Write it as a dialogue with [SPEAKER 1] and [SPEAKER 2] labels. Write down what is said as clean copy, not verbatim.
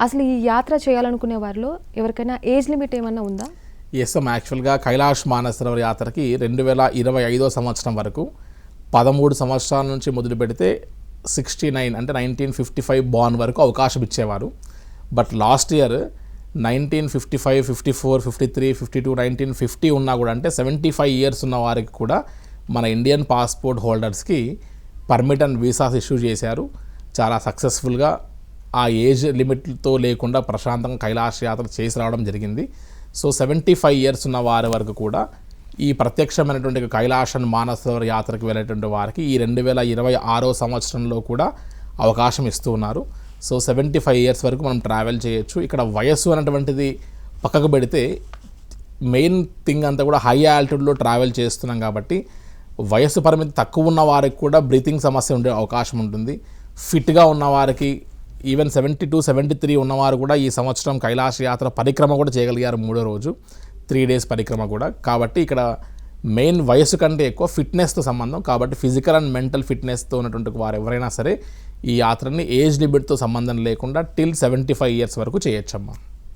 [SPEAKER 1] అసలు ఈ యాత్ర చేయాలనుకునే వారిలో ఎవరికైనా ఏజ్ లిమిట్ ఏమన్నా ఉందా?
[SPEAKER 2] ఎస్ అమ్మ, యాక్చువల్గా కైలాష్ మానసరోవర్ యాత్రకి 2025 సంవత్సరం వరకు 13 సంవత్సరాల నుంచి మొదలు పెడితే 69 అంటే 1955 బాన్ వరకు అవకాశం ఇచ్చేవారు. బట్ లాస్ట్ ఇయర్ 1955, 54, 53, 52, 1950 ఉన్నా కూడా అంటే 75 ఇయర్స్ ఉన్న వారికి కూడా మన ఇండియన్ పాస్పోర్ట్ హోల్డర్స్కి పర్మిట్ అండ్ వీసాస్ ఇష్యూ చేశారు. చాలా సక్సెస్ఫుల్గా ఆ ఏజ్ లిమిట్తో లేకుండా ప్రశాంతంగా కైలాష్ యాత్ర చేసి రావడం జరిగింది. సో 75 ఇయర్స్ ఉన్న వారి వరకు కూడా ఈ ప్రత్యక్షమైనటువంటి కైలాష్ అండ్ మానసరోవర్ యాత్రకు వెళ్ళేటువంటి వారికి ఈ 2026 సంవత్సరంలో కూడా అవకాశం ఇస్తూ ఉన్నారు. సో 75 ఇయర్స్ వరకు మనం ట్రావెల్ చేయొచ్చు. ఇక్కడ వయస్సు అనేటువంటిది పక్కకు పెడితే మెయిన్ థింగ్ అంతా కూడా హై ఆల్టిట్యూడ్లో ట్రావెల్ చేస్తున్నాం కాబట్టి వయస్సు పరిమితి తక్కువ ఉన్న వారికి కూడా బ్రీతింగ్ సమస్య ఉండే అవకాశం ఉంటుంది. ఫిట్గా ఉన్నవారికి ఈవెన్ 72, 73 ఉన్నవారు కూడా ఈ సంవత్సరం కైలాష్ యాత్ర పరిక్రమ కూడా చేయగలిగారు 3వ రోజు 3 డేస్ పరిక్రమ కూడా. కాబట్టి ఇక్కడ మెయిన్ వయస్సు కంటే ఎక్కువ ఫిట్నెస్తో సంబంధం. కాబట్టి ఫిజికల్ అండ్ మెంటల్ ఫిట్నెస్తో ఉన్నటువంటి వారు ఎవరైనా సరే ఈ యాత్రని ఏజ్ లిమిట్తో సంబంధం లేకుండా టిల్ 75 ఇయర్స్ వరకు చేయొచ్చమ్మా.